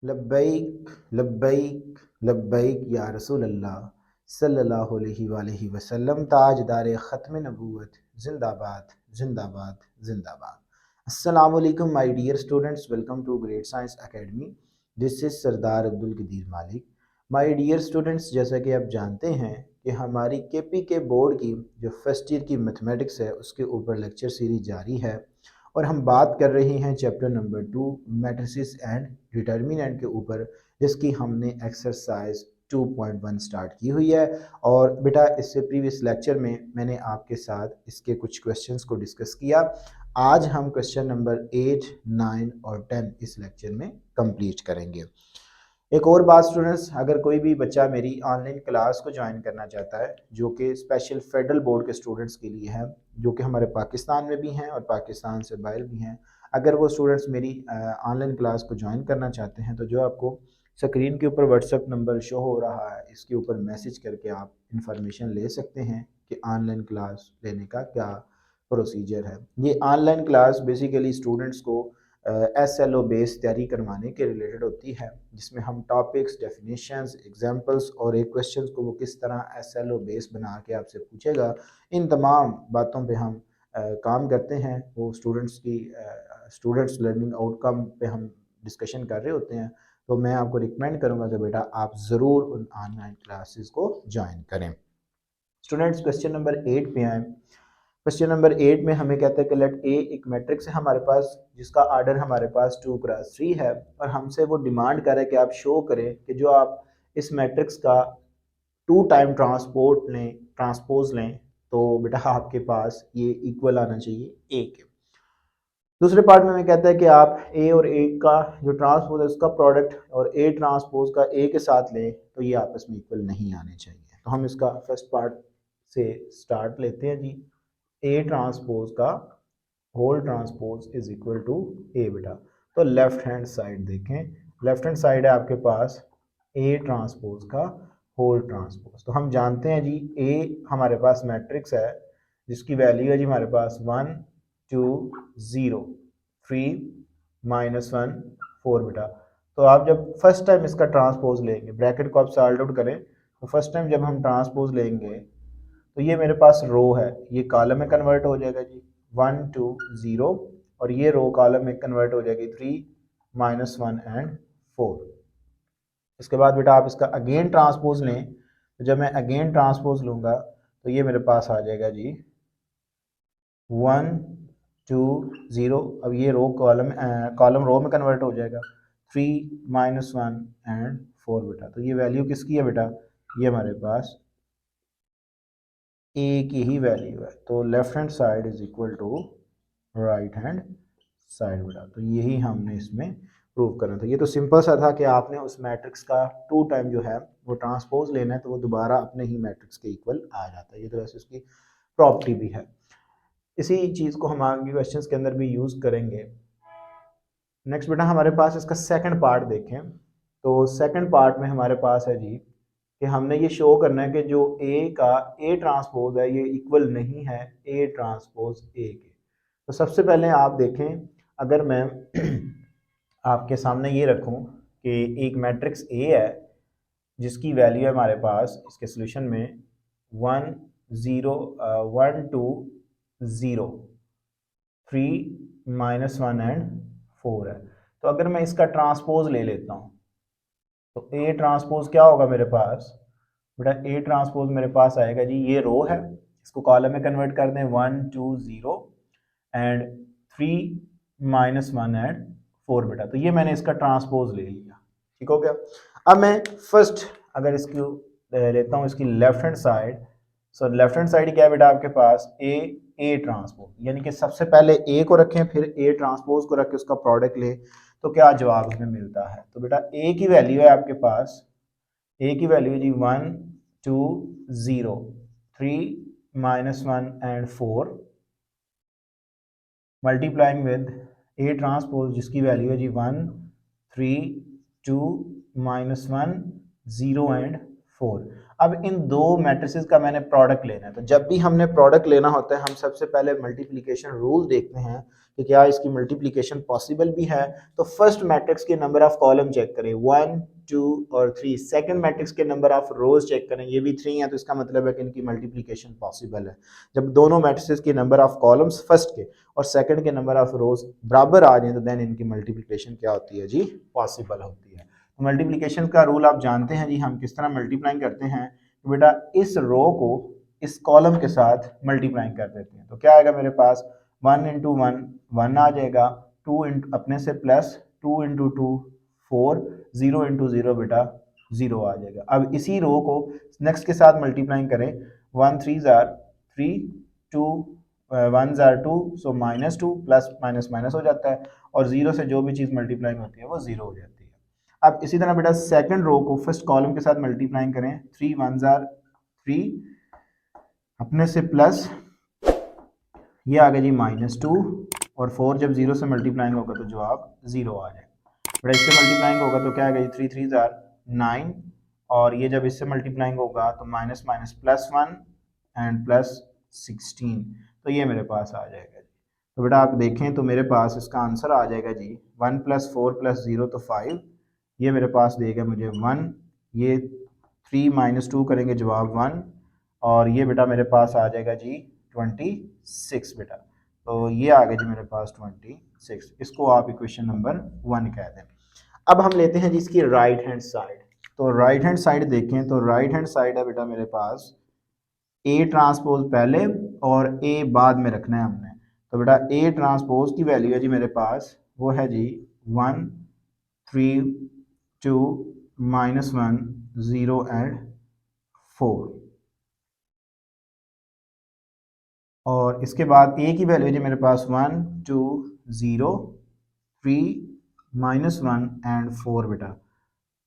लब्बैक लब्बैक लब्बैक या रसूल अल्लाह सल्लल्लाहु अलैहि वसल्लम। ताजदार ख़त्म नबूवत जिंदाबाद जिंदाबाद जिंदाबाद। अस्सलामु अलैकुम my dear students, welcome to great science academy. This is Sardar Abdul Qadir Malik. My dear students, जैसा कि आप जानते हैं कि हमारी केपी के बोर्ड की जो फर्स्ट ईयर की मैथमेटिक्स है उसके ऊपर लेक्चर सीरीज जारी है और हम बात कर रहे हैं chapter number 2 matrices and determinant के ऊपर, जिसकी हमने एक्सरसाइज 2.1 स्टार्ट की हुई है। और बेटा इससे प्रीवियस लेक्चर में मैंने आपके साथ इसके कुछ क्वेश्चंस को डिस्कस किया। आज हम क्वेश्चन नंबर 8, 9 और 10 इस लेक्चर में कंप्लीट करेंगे। एक और बात स्टूडेंट्स, अगर कोई भी बच्चा मेरी ऑनलाइन क्लास को ज्वाइन करना चाहता है जो कि स्पेशल फेडरल बोर्ड के स्टूडेंट्स के लिए है, जो कि हमारे पाकिस्तान में भी हैं और पाकिस्तान से बाहर भी हैं, अगर वो स्टूडेंट्स मेरी ऑनलाइन क्लास को ज्वाइन करना चाहते हैं तो जो आपको स्क्रीन के ऊपर व्हाट्सएप नंबर शो हो रहा है इसके ऊपर मैसेज करके आप इंफॉर्मेशन ले सकते हैं कि ऑनलाइन क्लास लेने का क्या प्रोसीजर है। ये ऑनलाइन क्लास बेसिकली स्टूडेंट्स को SLO बेस तैयारी करवाने के रिलेटेड होती है, जिसमें हम टॉपिक्स, डेफिनेशंस, एग्जांपल्स और एक क्वेश्चंस को वो किस तरह SLO बेस बना के आपसे पूछेगा, इन तमाम बातों पे हम काम करते हैं। वो स्टूडेंट्स लर्निंग आउटकम पे हम डिस्कशन कर रहे होते हैं। तो मैं आपको रिकमेंड करूँगा कि बेटा आप ज़रूर उन ऑनलाइन क्लासेस को ज्वाइन करें। स्टूडेंट्स क्वेश्चन नंबर 8 पे आए। क्वेश्चन नंबर 8 में हमें कहता है कि लेट ए एक मैट्रिक्स है हमारे पास जिसका आर्डर हमारे पास 2x3 है और हमसे वो डिमांड कर रहा है कि आप शो करें कि जो आप इस मैट्रिक्स का 2 टाइम ट्रांसपोज लें तो बेटा आपके पास ये इक्वल आना चाहिए ए के। दूसरे पार्ट में हमें कहता है कि आप ए और ए का जो ट्रांसपोज है उसका प्रोडक्ट और ए ट्रांसपोज का ए के साथ लें तो ये आपस में इक्वल नहीं आने चाहिए। तो हम इसका फर्स्ट पार्ट से स्टार्ट लेते हैं जी। ए ट्रांसपोज का whole transpose is equal to A बेटा। तो लेफ्ट हैंड साइड देखें, लेफ्ट हैंड साइड है आपके पास ए ट्रांसपोज का होल ट्रांसपोज। तो हम जानते हैं जी ए हमारे पास मैट्रिक्स है जिसकी वैल्यू है जी हमारे पास 1 2 0 3 -1 4 बेटा। तो आप जब फर्स्ट टाइम इसका ट्रांसपोज लेंगे, ब्रैकेट को आप सॉल्व आउट करें, तो फर्स्ट टाइम जब हम ट्रांसपोज लेंगे तो ये मेरे पास रो है, ये कॉलम में कन्वर्ट हो जाएगा जी 1 2 0 और ये रो कॉलम में कन्वर्ट हो जाएगी 3 -1 एंड 4। इसके बाद बेटा आप इसका अगेन ट्रांसपोज लें, तो जब मैं अगेन ट्रांसपोज लूँगा तो ये मेरे पास आ जाएगा जी 1 2 0। अब ये रो कॉलम रो में कन्वर्ट हो जाएगा 3 -1 एंड 4 बेटा। तो ये वैल्यू किसकी है बेटा, ये हमारे पास ए की ही वैल्यू है। तो left hand side is equal to right hand side बेटा। तो यही हमने इसमें प्रूव करना था। ये तो सिंपल सा था कि आपने उस मैट्रिक्स का 2 टाइम जो है वो ट्रांसपोज लेना है तो वो दोबारा अपने ही मैट्रिक्स के इक्वल आ जाता है। ये तो वैसे उसकी प्रॉपर्टी भी है। इसी चीज़ को हम आगे क्वेश्चंस के अंदर भी यूज़ करेंगे। नेक्स्ट बेटा हमारे पास इसका सेकंड पार्ट देखें, तो सेकंड पार्ट में हमारे पास है जी कि हमने ये शो करना है कि जो ए का ए ट्रांसपोज है ये इक्वल नहीं है ए ट्रांसपोज ए के। तो सबसे पहले आप देखें, अगर मैं आपके सामने ये रखूं कि एक मैट्रिक्स ए है जिसकी वैल्यू है हमारे पास इसके सोल्यूशन में 1 0 1 2 0 3 -1 एंड 4 है। तो अगर मैं इसका ट्रांसपोज ले लेता हूँ तो ए ट्रांसपोज क्या होगा मेरे पास बेटा, ए ट्रांसपोज मेरे पास आएगा जी, ये रो है इसको कॉलम में कन्वर्ट कर दें 1 2 0 एंड 3 -1 एंड 4 बेटा। तो ये मैंने इसका ट्रांसपोज ले लिया, ठीक हो गया। अब मैं फर्स्ट अगर इसको लेता हूँ इसकी left hand side. So left hand side क्या है बेटा आपके पास ए ट्रांसपोज, यानी कि सबसे पहले ए को रखें फिर ए ट्रांसपोज को रख के उसका प्रोडक्ट लें तो क्या जवाब हमें मिलता है। तो बेटा ए की वैल्यू है आपके पास, ए की वैल्यू जी 1 2 0 3 -1 and 4 multiplying with A transpose जिसकी वैल्यू है जी 1 3 2 -1 0 एंड 4। अब इन दो मैट्रिसेस का मैंने प्रोडक्ट लेना है, तो जब भी हमने प्रोडक्ट लेना होता है हम सबसे पहले मल्टीप्लिकेशन रूल देखते हैं कि क्या इसकी मल्टीप्लिकेशन पॉसिबल भी है। तो फर्स्ट मैट्रिक्स के नंबर ऑफ कॉलम चेक करें 1 2 और 3, सेकंड मैट्रिक्स के नंबर ऑफ रोज चेक करें, ये भी 3 है, तो इसका मतलब है कि इनकी मल्टीप्लिकेशन पॉसिबल है। जब दोनों मैट्रिसेस के नंबर ऑफ कॉलम्स फर्स्ट के और सेकंड के नंबर ऑफ रोज बराबर आ जाए तो देन इनकी मल्टीप्लिकेशन क्या होती है जी, पॉसिबल होती है। मल्टीप्लिकेशन का रूल आप जानते हैं जी, हम किस तरह मल्टीप्लाइंग करते हैं। तो बेटा इस रो को इस कॉलम के साथ मल्टीप्लाइंग कर देते हैं, तो क्या आएगा मेरे पास 1 इंटू 1 1 आ जाएगा, 2 इंटू अपने से प्लस 2 इंटू 2 4, 0 इंटू 0 बेटा 0 आ जाएगा। अब इसी रो को नेक्स्ट के साथ मल्टीप्लाइंग करें, 1 3 जार 3 2 1 जार 2, सो -2 प्लस माइनस माइनस हो जाता है, और 0 से जो भी चीज़ मल्टीप्लाइंग होती है वो 0 हो जाती है। अब इसी तरह बेटा सेकंड रो को फर्स्ट कॉलम के साथ मल्टीप्लाइंग करें, 3 1 जार 3 अपने से प्लस ये आ गया जी -2, और 4 जब 0 से मल्टीप्लाइंग होगा तो जवाब 0 आ जाएगा। बेटा इससे मल्टीप्लाइंग होगा तो क्या आएगा जी 3 3 जार 9, और ये जब इससे मल्टीप्लाइंग होगा तो minus minus plus 1 and plus 16, तो ये मेरे पास आ जाएगा जी। तो बेटा आप देखें तो मेरे पास इसका आंसर आ जाएगा जी 1 + 4 + 0 तो 5, ये मेरे पास देगा मुझे 1, ये 3 - 2 करेंगे जवाब 1, और ये बेटा मेरे पास आ जाएगा जी 26 बेटा। तो ये आ गया जी मेरे पास 26, इसको आप इक्वेशन नंबर 1 कह दें। अब हम लेते हैं जी इसकी राइट हैंड साइड। तो राइट हैंड साइड देखें तो राइट हैंड साइड है बेटा मेरे पास ए ट्रांसपोज पहले और ए बाद में रखना है हमने। तो बेटा ए ट्रांसपोज की वैल्यू है जी मेरे पास, वो है जी 1 3 2 -1 0 एंड 4, और इसके बाद ए की वैल्यू है जी मेरे पास 1 2 0 3 -1 एंड 4 बेटा।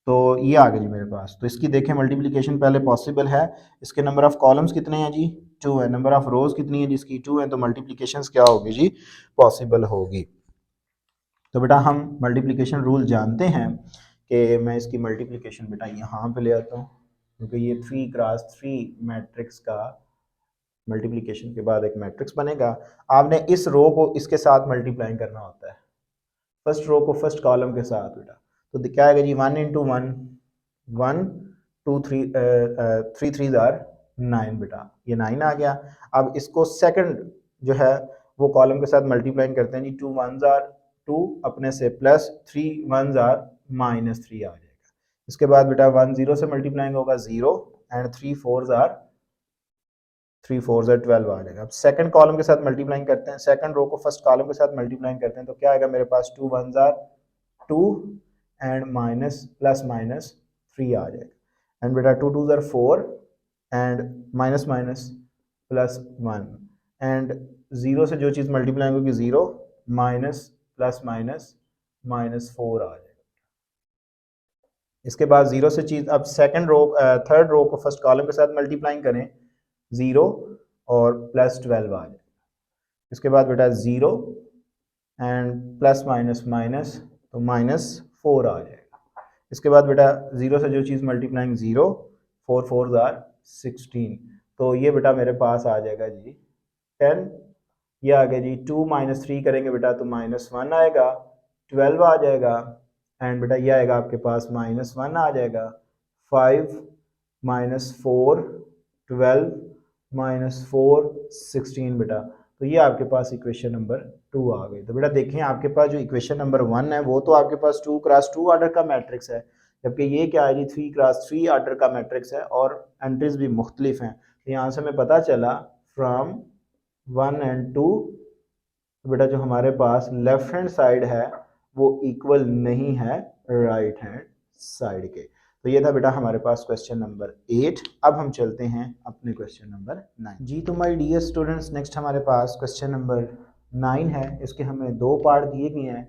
तो ये आ गया जी मेरे पास। तो इसकी देखें मल्टीप्लिकेशन पहले पॉसिबल है। इसके नंबर ऑफ कॉलम्स कितने हैं जी, 2 है, नंबर ऑफ रोज कितनी है जिसकी 2 है, तो मल्टीप्लिकेशन क्या होगी जी, पॉसिबल होगी। तो बेटा हम मल्टीप्लिकेशन रूल जानते हैं कि मैं इसकी मल्टीप्लिकेशन बेटा यहाँ पे ले आता हूँ, क्योंकि ये 3 × 3 मैट्रिक्स का मल्टीप्लिकेशन के बाद एक मैट्रिक्स बनेगा। आपने इस रो को इसके साथ मल्टीप्लाई करना होता है, फर्स्ट रो को फर्स्ट कॉलम के साथ बेटा। तो क्या आएगा जी 1 इंटू 1 1 2 3 3 3 जार 9 बेटा, ये 9 आ गया। अब इसको सेकंड जो है वो कॉलम के साथ मल्टीप्लाई करते हैं जी, 2 1 जार 2 अपने से प्लस 3 1 जार -3 आ जाएगा। इसके बाद बेटा 1 0 से मल्टीप्लाई होगा 0 एंड 3 4 जार 3 4 जार 12 आ जाएगा। अब सेकंड कॉलम के साथ मल्टीप्लाई करते हैं, सेकंड रो को फर्स्ट कॉलम के साथ मल्टीप्लाई करते हैं, तो क्या आएगा मेरे पास 2 1 jar 2 and minus plus minus 3 आ जाएगा, एंड बेटा 2 2 jar 4 and minus minus plus 1, and 0 से जो चीज़ मल्टीप्लाई होगी 0 माइनस प्लस माइनस -4 आ जाएगा। इसके बाद 0 से चीज़ अब सेकंड रो थर्ड रो को फर्स्ट कॉलम के साथ मल्टीप्लाई करें, 0 और प्लस 12 आ जाएगा। इसके बाद बेटा 0 एंड प्लस माइनस माइनस तो -4 आ जाएगा। इसके बाद बेटा 0 से जो चीज़ मल्टीप्लाइंग 0 4 4 जार 16, तो ये बेटा मेरे पास आ जाएगा जी 10, ये आ गया जी 2 -3 करेंगे बेटा तो -1 आएगा, 12 आ जाएगा, एंड बेटा ये आएगा आपके पास -1 आ जाएगा, 5 -4 12 -4 16 बेटा। तो ये आपके पास इक्वेशन नंबर 2 आ गई। तो बेटा देखें आपके पास जो इक्वेशन नंबर 1 है वो तो आपके पास 2 × 2 ऑर्डर का मैट्रिक्स है, जबकि ये क्या है जी 3 × 3 ऑर्डर का मैट्रिक्स है, और एंट्रीज भी मुख्तलिफ हैं। तो यहाँ से हमें पता चला फ्रॉम 1 एंड 2 बेटा जो हमारे पास लेफ्ट हैंड साइड है वो इक्वल नहीं है राइट हैंड साइड के। तो ये था बेटा हमारे पास क्वेश्चन नंबर 8। अब हम चलते हैं अपने क्वेश्चन नंबर 9 जी। तो माय डियर स्टूडेंट्स नेक्स्ट हमारे पास क्वेश्चन नंबर 9 है। इसके हमें 2 पार्ट दिए गए हैं,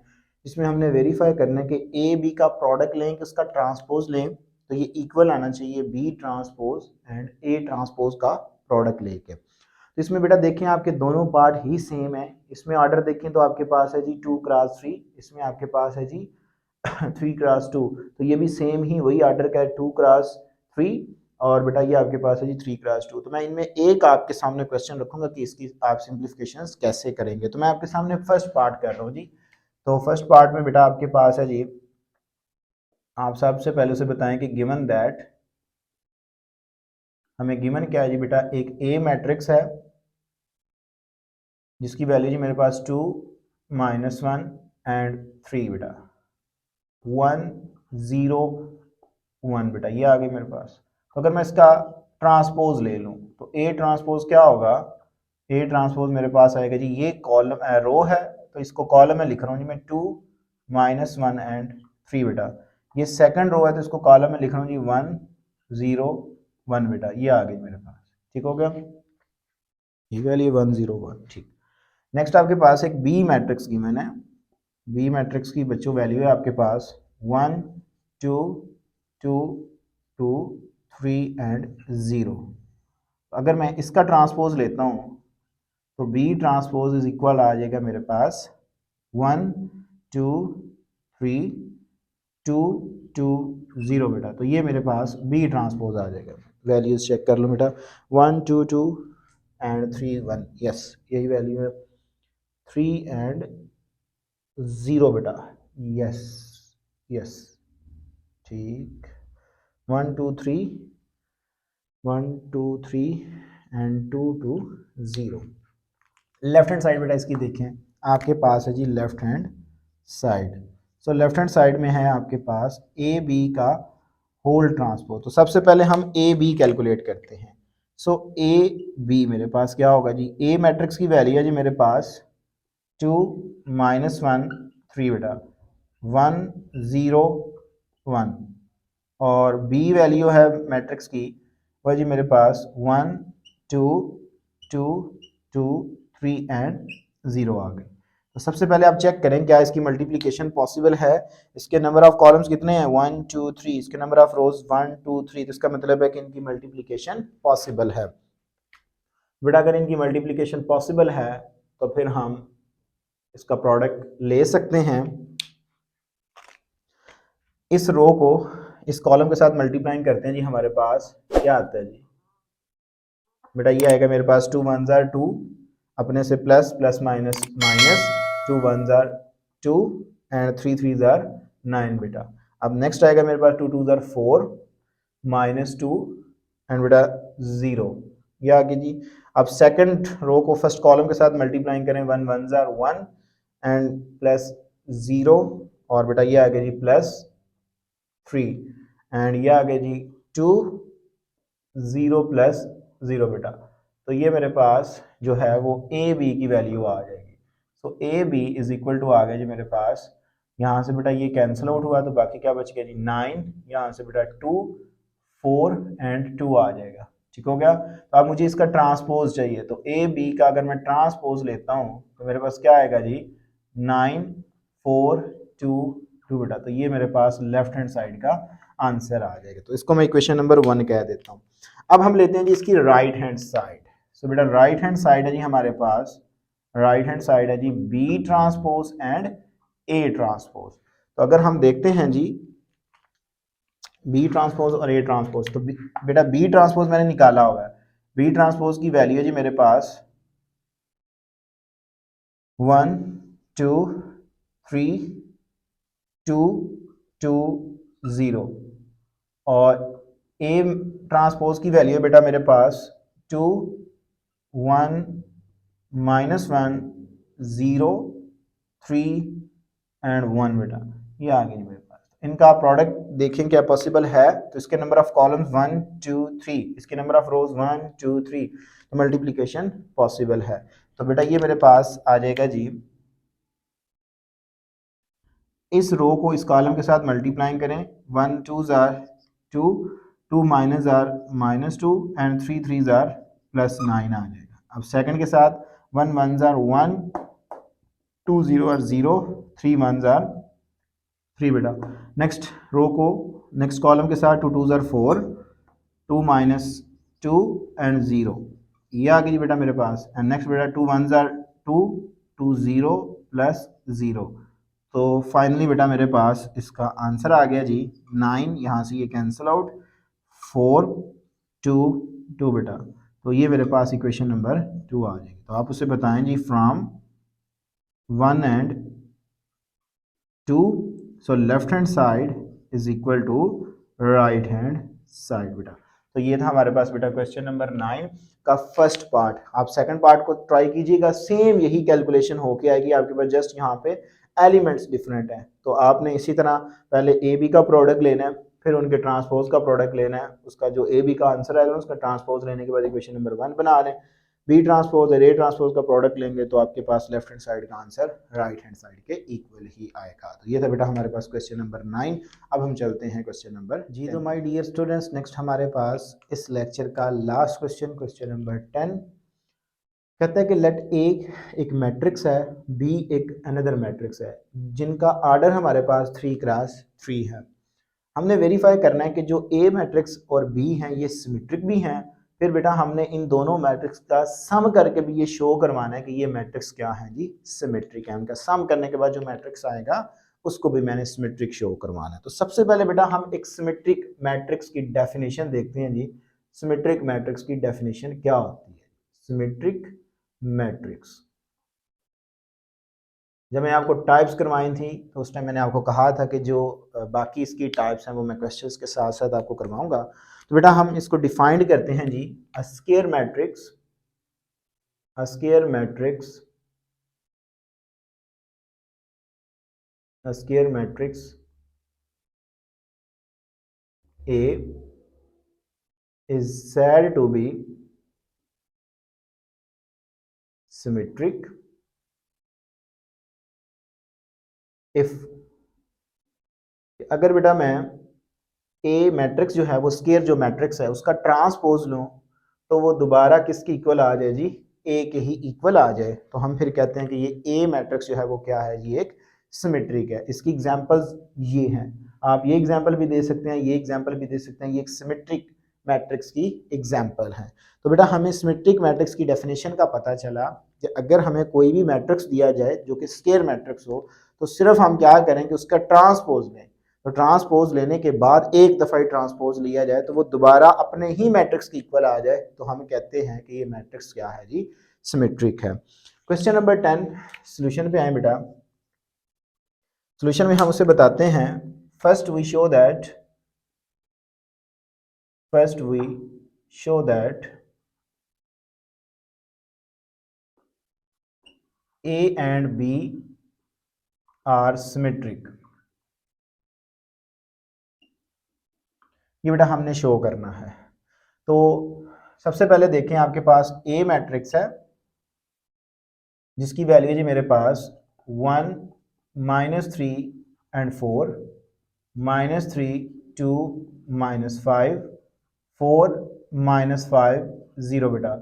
जिसमें हमने वेरीफाई करना है कि ए बी का प्रोडक्ट लें कि उसका ट्रांसपोज लें, तो ये इक्वल आना चाहिए B transpose and A transpose का प्रोडक्ट लेके। तो इसमें बेटा देखें आपके दोनों पार्ट ही सेम है। इसमें ऑर्डर देखें तो आपके पास है जी 2 × 3, इसमें आपके पास है जी 3 × 2, तो ये भी सेम ही वही ऑर्डर का है 2 × 3 और बेटा ये आपके पास है जी 3 × 2। तो मैं इनमें एक आपके सामने क्वेश्चन रखूंगा कि इसकी आप सिंप्लीफिकेशंस कैसे करेंगे। तो मैं आपके सामने फर्स्ट पार्ट कर रहा हूँ जी। तो फर्स्ट पार्ट में बेटा आपके पास है जी, आप सबसे पहले से बताएं कि गिवन दैट, हमें गिवन क्या है जी बेटा, एक ए मैट्रिक्स है जिसकी वैल्यू जी मेरे पास 2 -1 एंड 3 बेटा, 1 0 1 बेटा, ये आ गई मेरे पास। तो अगर मैं इसका ट्रांसपोज ले लूँ तो ए ट्रांसपोज क्या होगा, ए ट्रांसपोज मेरे पास आएगा जी, ये कॉलम रो है तो इसको कॉलम में लिख रहा हूँ जी मैं 2 -1 एंड 3 बेटा। ये सेकंड रो है तो इसको कॉलम में लिख रहा हूँ जी 1 0 1 बेटा, ये आ गई मेरे पास। ठीक हो गया, ये वैल्यू 1 0 1। ठीक, नेक्स्ट आपके पास एक बी मैट्रिक्स गिवन है। बी मैट्रिक्स की बच्चों वैल्यू है आपके पास 1 2 2 2 3 एंड 0। अगर मैं इसका ट्रांसपोज लेता हूँ तो बी ट्रांसपोज इज इक्वल आ जाएगा मेरे पास 1 2 3 2 2 0 बेटा। तो ये मेरे पास बी ट्रांसपोज आ जाएगा। वैल्यूज चेक कर लो बेटा, 1 2 2 एंड 3 1, यस यही वैल्यू है। 3 एंड 0 बेटा, यस यस ठीक। 1 2 3 1 2 3 एंड 2 2 0। लेफ्ट हैंड साइड बेटा इसकी देखें, आपके पास है जी left hand side. So left hand side में है आपके पास ए बी का होल ट्रांसपोज। तो सबसे पहले हम ए बी कैलकुलेट करते हैं। सो ए बी मेरे पास क्या होगा जी, ए मैट्रिक्स की वैल्यू है जी मेरे पास 2 -1 3 बेटा, 1 0 1। और बी वैल्यू है मैट्रिक्स की वह जी मेरे पास 1 2 2 2 3 एंड 0 आ गई। तो सबसे पहले आप चेक करें क्या इसकी मल्टीप्लिकेशन पॉसिबल है। इसके नंबर ऑफ कॉलम्स कितने हैं 1 2 3, इसके नंबर ऑफ रोज 1 2 3, तो इसका मतलब है कि इनकी मल्टीप्लिकेशन पॉसिबल है। बेटा अगर इनकी मल्टीप्लिकेशन पॉसिबल है तो फिर हम इसका प्रोडक्ट ले सकते हैं। इस रो को इस कॉलम के साथ मल्टीप्लाइंग करते हैं जी, हमारे पास क्या आता है जी बेटा, ये आएगा मेरे पास 2 1 जार 2, अपने से plus plus minus minus, 2 1 jar 2 and 3 3 jar 9 बेटा। अब नेक्स्ट आएगा मेरे पास 2 2 जार 4 -2 एंड बेटा 0, ये आ गई जी। अब सेकंड रो को फर्स्ट कॉलम के साथ मल्टीप्लाइंग करें, 1 1 जार 1 एंड प्लस 0, और बेटा ये आ गया जी प्लस 3 एंड ये आ गया जी 2 0 प्लस 0 बेटा। तो ये मेरे पास जो है वो ए बी की वैल्यू आ जाएगी। So A B is equal to आ गया जी मेरे पास, यहाँ से बेटा ये कैंसिल आउट हुआ तो बाकी क्या बच गया जी 9, यहाँ से बेटा 2 4 एंड 2 आ जाएगा। ठीक हो गया। तो अब मुझे इसका ट्रांसपोज चाहिए, तो ए बी का अगर मैं ट्रांसपोज लेता हूँ तो मेरे पास क्या आएगा जी 9 4 2 2 बेटा। तो ये मेरे पास लेफ्ट हैंड साइड का आंसर आ जाएगा। तो इसको मैं इक्वेशन नंबर 1 कह देता हूँ। अब हम लेते हैं जी इसकी राइट हैंड साइड। सो बेटा राइट हैंड साइड है जी हमारे पास, राइट हैंड साइड है जी B transpose and A transpose. तो अगर हम देखते हैं जी बी ट्रांसपोज और ए ट्रांसपोज, तो बेटा बी ट्रांसपोज मैंने निकाला हुआ है। बी ट्रांसपोज की वैल्यू है जी मेरे पास 1 2 3 2 2 0, और ए ट्रांसपोज की वैल्यू है बेटा मेरे पास 2 1 -1 0 3 एंड 1 बेटा, ये आ गई मेरे पास। इनका प्रोडक्ट देखें क्या पॉसिबल है। तो इसके नंबर ऑफ कॉलम्स 1 2 3, इसके नंबर ऑफ रोज 1 2 3, तो मल्टीप्लिकेशन पॉसिबल है। तो बेटा ये मेरे पास आ जाएगा जी, इस रो को इस कॉलम के साथ मल्टीप्लाइंग करें, 1 2 jar 2 2 minus jar -2 and 3 3 jar +9 आ जाएगा। अब सेकंड के साथ 1 1 जार 1 2 0 और 0 3 1 जार 3 बेटा। नेक्स्ट रो को नेक्स्ट कॉलम के साथ 2 2 जार 4 2 -2 एंड 0, ये आ गई बेटा मेरे पास। एंड नेक्स्ट बेटा 2 1 जार 2 2 0 +0। तो फाइनली बेटा मेरे पास इसका आंसर आ गया जी 9, यहाँ से ये कैंसिल आउट, 4 2 2 बेटा, तो ये मेरे पास इक्वेशन नंबर 2 आ जाएगी। तो आप उसे बताएं जी from 1 and 2, so left hand side is equal to right hand side बेटा। तो ये था हमारे पास बेटा क्वेश्चन नंबर 9 का फर्स्ट पार्ट। आप सेकंड पार्ट को ट्राई कीजिएगा, सेम यही कैलकुलेशन होके आएगी आपके पास, जस्ट यहाँ पे एलिमेंट्स डिफरेंट हैं। तो आपने इसी तरह पहले ए बी का प्रोडक्ट लेना है, फिर उनके ट्रांसपोज का प्रोडक्ट लेना है, उसका जो ए बी का आंसर आएगा उसका ट्रांसपोज लेने के बाद इक्वेशन नंबर 1 बना लें। बी ट्रांसपोज और ए ट्रांसपोज का प्रोडक्ट लेंगे तो आपके पास लेफ्ट हैंड साइड का आंसर राइट हैंड साइड के इक्वल ही आएगा। तो ये था बेटा हमारे पास क्वेश्चन नंबर 9। अब हम चलते हैं क्वेश्चन नंबर जी। तो माय डियर स्टूडेंट्स, नेक्स्ट हमारे पास इस लेक्चर का लास्ट क्वेश्चन, क्वेश्चन नंबर 10 कहता है कि लेट ए एक मैट्रिक्स है, बी एक अनदर मैट्रिक्स है, जिनका आर्डर हमारे पास 3 क्रॉस 3 है। हमने वेरीफाई करना है कि जो ए मैट्रिक्स और बी हैं ये सिमेट्रिक भी हैं। फिर बेटा हमने इन दोनों मैट्रिक्स का सम करके भी ये शो करवाना है कि ये मैट्रिक्स क्या है जी, सिमेट्रिक है। उनका सम करने के बाद जो मैट्रिक्स आएगा उसको भी मैंने सिमेट्रिक शो करवाना है। तो सबसे पहले बेटा हम एक सिमेट्रिक मैट्रिक्स की डेफिनेशन देखते हैं जी। सिमेट्रिक मैट्रिक्स की डेफिनेशन क्या होती है? सिमेट्रिक मैट्रिक्स, जब मैं आपको टाइप्स करवाई थी तो उस टाइम मैंने आपको कहा था कि जो बाकी इसकी टाइप्स हैं वो मैं क्वेश्चंस के साथ साथ आपको करवाऊंगा। तो बेटा हम इसको डिफाइंड करते हैं जी। A square matrix, a square matrix, a square matrix A is said to be symmetric if, अगर बेटा मैं ए मैट्रिक्स जो है वो स्क्वायर जो मैट्रिक्स है उसका ट्रांसपोज लूं तो वो दोबारा किसकी इक्वल आ जाए जी, ए के ही इक्वल आ जाए। तो हम फिर कहते हैं कि ये ए मैट्रिक्स जो है वो क्या है जी, एक सिमेट्रिक है। इसकी एग्जांपल्स ये हैं, आप ये एग्जांपल भी दे सकते हैं, ये एग्जांपल भी दे सकते हैं, ये एक सिमेट्रिक मैट्रिक्स की एग्जांपल है। तो बेटा हमें सिमेट्रिक मैट्रिक्स की डेफिनेशन का पता चला कि अगर हमें कोई भी मैट्रिक्स दिया जाए जो कि स्क्वायर मैट्रिक्स हो तो सिर्फ हम क्या करें कि उसका ट्रांसपोज लें। तो ट्रांसपोज लेने के बाद एक दफ़ा ही ट्रांसपोज लिया जाए तो वो दोबारा अपने ही मैट्रिक्स की इक्वल आ जाए, तो हम कहते हैं कि ये मैट्रिक्स क्या है जी, सिमेट्रिक है। क्वेश्चन नंबर 10, सॉल्यूशन पे आए बेटा। सॉल्यूशन में हम उसे बताते हैं, first we show that A and B are symmetric। ये बेटा हमने शो करना है। तो सबसे पहले देखें, आपके पास ए मैट्रिक्स है जिसकी वैल्यू जी मेरे पास 1 -3 एंड 4, -3 2 -5 4 -5 0 बेटा।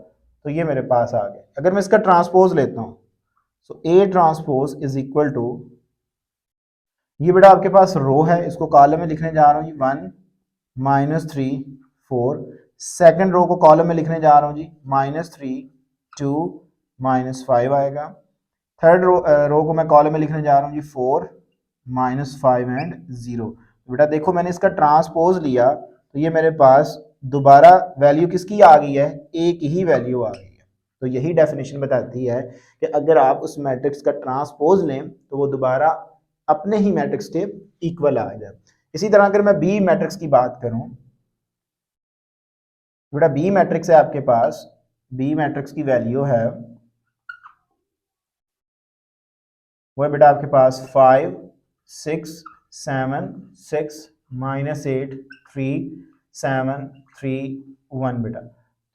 तो ये मेरे पास आ गए। अगर मैं इसका ट्रांसपोज लेता हूँ so A transpose is equal to, ये बेटा आपके पास रो है, इसको कॉलम में लिखने जा रहा हूँ जी 1 -3 4, सेकंड रो को कॉलम में लिखने जा रहा हूँ जी -3 2 -5 आएगा। थर्ड रो को मैं कॉलम में लिखने जा रहा हूँ जी 4 -5 एंड 0। बेटा देखो मैंने इसका ट्रांसपोज लिया तो ये मेरे पास दोबारा वैल्यू किसकी आ गई है, ए की ही वैल्यू आ गई है। तो यही डेफिनेशन बताती है कि अगर आप उस मैट्रिक्स का ट्रांसपोज लें तो वो दोबारा अपने ही मैट्रिक्स के इक्वल आ जाए। इसी तरह अगर मैं बी मैट्रिक्स की बात करूं, बेटा बी मैट्रिक्स है आपके पास, बी मैट्रिक्स की वैल्यू है वो है बेटा आपके पास 5 6 7 6 -8 3 7 3 1 बेटा।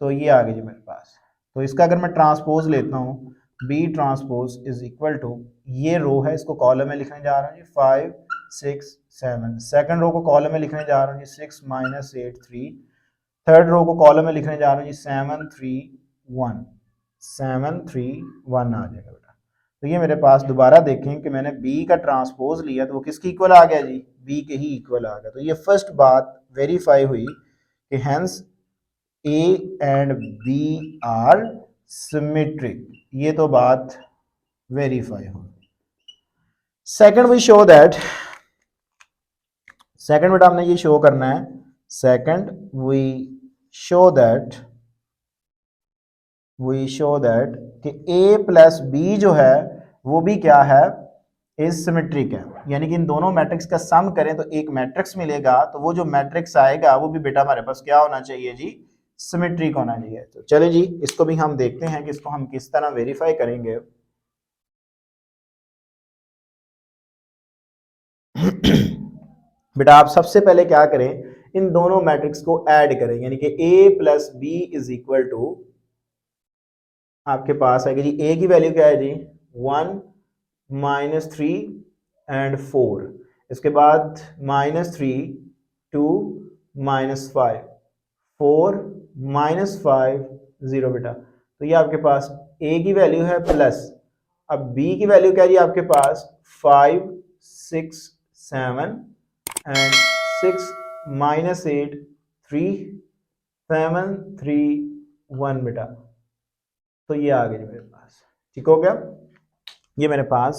तो ये आ गई जी मेरे पास। तो इसका अगर मैं ट्रांसपोज लेता हूँ, B transpose is equal to, ये रो है इसको कॉलम में लिखने जा रहा हूँ जी 5 6 7, सेकंड रो को कॉलम में लिखने जा रहा हूँ जी 6 -8 3, थर्ड रो को कॉलम में लिखने जा रहा हूँ जी 7 3 1, 7 3 1 आ जाएगा बेटा। तो ये मेरे पास दोबारा देखें कि मैंने B का ट्रांसपोज लिया तो वो किसकी इक्वल आ गया जी, B के ही इक्वल आ गया। तो ये फर्स्ट बात वेरीफाई हुई कि hence A and B are symmetric, ये तो बात वेरीफाई हुई। Second we show that, second बेटा हमने ये शो करना है, सेकंड वी शो दैट कि ए प्लस बी जो है वो भी क्या है, इज सिमेट्रिक है। यानी कि इन दोनों मैट्रिक्स का सम करें तो एक मैट्रिक्स मिलेगा, तो वो जो मैट्रिक्स आएगा वो भी बेटा हमारे पास क्या होना चाहिए जी, सिमेट्रिक होना चाहिए। तो चले जी इसको भी हम देखते हैं कि इसको हम किस तरह वेरीफाई करेंगे। बेटा आप सबसे पहले क्या करें, इन दोनों मैट्रिक्स को ऐड करें, यानी कि a plus B is equal to आपके पास आएगी जी, a की वैल्यू क्या है जी 1 -3 एंड 4, इसके बाद -3 2 -5 4 -5 0 बेटा। तो ये आपके पास a की वैल्यू है प्लस, अब b की वैल्यू क्या है जी आपके पास 5 6 7 एंड 6 -8 3 7 3 1 बेटा। तो ये आ गई मेरे पास, ठीक हो गया। ये मेरे पास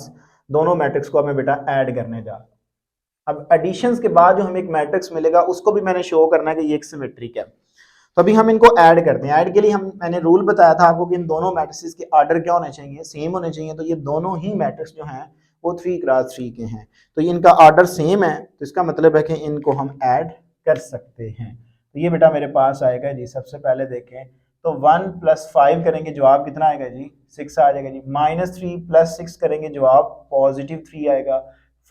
दोनों मैट्रिक्स को अब मैं बेटा ऐड करने जा रहा हूं। अब एडिशंस के बाद जो हमें एक मैट्रिक्स मिलेगा उसको भी मैंने शो करना है कि ये एक सिमेट्रिक है। तो अभी हम इनको ऐड करते हैं। ऐड के लिए हम मैंने रूल बताया था आपको कि इन दोनों मैट्रिक्स के ऑर्डर क्या होने चाहिए, सेम होने चाहिए। तो ये दोनों ही मैट्रिक्स जो हैं वो 3x3 के हैं, तो इनका ऑर्डर सेम है, तो इसका मतलब है कि इनको हम ऐड कर सकते हैं। तो ये बेटा मेरे पास आएगा जी, सबसे पहले देखें तो 1 + 5 करेंगे, जवाब कितना आएगा जी 6 आ जाएगा जी। -3 + 6 करेंगे, जवाब +3 आएगा।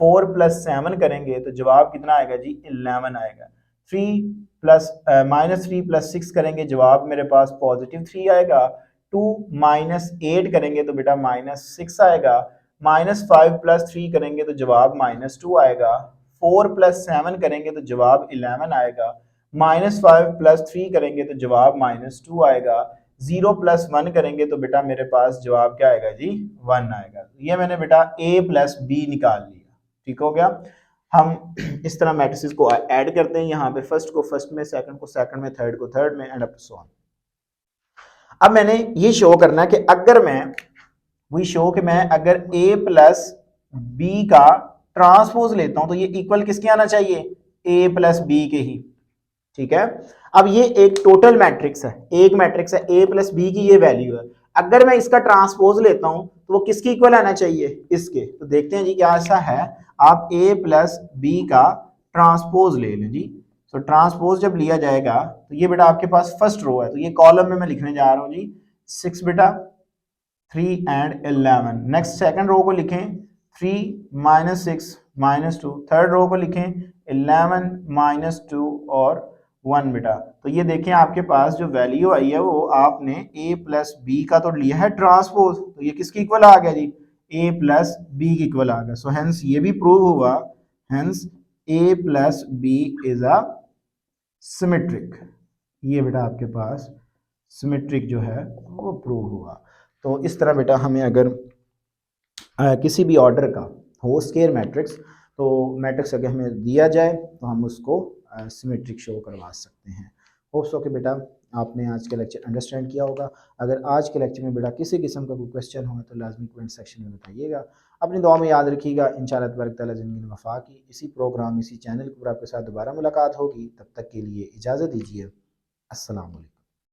4 + 7 करेंगे तो जवाब कितना आएगा जी 11 आएगा। 3 प्लस -3 + 6 करेंगे, जवाब मेरे पास +3 आएगा। 2 - 8 करेंगे तो बेटा -6 आएगा। -5 + 3 करेंगे तो जवाब -2 आएगा। 4 + 7 करेंगे तो जवाब 11 आएगा। -5 + 3 करेंगे तो जवाब -2 आएगा। 0 + 1 करेंगे तो बेटा मेरे पास जवाब क्या आएगा जी 1 आएगा। ये मैंने बेटा a + b निकाल लिया, ठीक हो गया। हम इस तरह मैट्रिसेस को ऐड करते हैं, यहाँ पे फर्स्ट को फर्स्ट में, सेकंड को सेकंड में, थर्ड को थर्ड में, and up to so on. अब मैंने ये शो करना है कि अगर मैं वी शो कि मैं अगर a + b का ट्रांसपोज लेता हूं तो ये इक्वल किसके आना चाहिए, a + b के ही, ठीक है। अब ये एक टोटल मैट्रिक्स है, एक मैट्रिक्स है, a + b की ये वैल्यू है। अगर मैं इसका ट्रांसपोज लेता हूं तो वो किसके इक्वल आना चाहिए, इसके। तो देखते हैं जी क्या ऐसा है, आप a + b का ट्रांसपोज ले लें जी। तो ट्रांसपोज जब लिया जाएगा तो ये बेटा आपके पास फर्स्ट रो है, तो ये कॉलम में मैं लिखने जा रहा हूं जी 6 बेटा 3 एंड 11। नेक्स्ट सेकंड रो को लिखें 3 - 6 -2। थर्ड रो को लिखें 11 - 2 और 1 बेटा। तो ये देखें आपके पास जो वैल्यू आई है वो आपने a + b का तो लिया है ट्रांसपोज, तो ये किसकी इक्वल आ गया जी a + b की इक्वल आ गया। सो हेंस ये भी प्रूव हुआ, hence a + b is a symmetric. ये बेटा आपके पास सिमेट्रिक जो है वो प्रूव हुआ। तो इस तरह बेटा हमें अगर किसी भी ऑर्डर का हो स्केयर मैट्रिक्स, तो मैट्रिक्स अगर हमें दिया जाए तो हम उसको सिमेट्रिक शो करवा सकते हैं। होप्स हो कि बेटा आपने आज का लेक्चर अंडरस्टैंड किया होगा। अगर आज के लेक्चर में बेटा किसी किस्म का कोई क्वेश्चन हो तो लाजमी कमेंट सेक्शन में बताइएगा। अपनी दुआ में याद रखिएगा। इंशाअल्लाह तबारक तआला ज़िंदगी में वफ़ा की इसी प्रोग्राम इसी चैनल पर आपके साथ दोबारा मुलाकात होगी। तब तक के लिए इजाज़त दीजिए। अस्सलाम वालेकुम।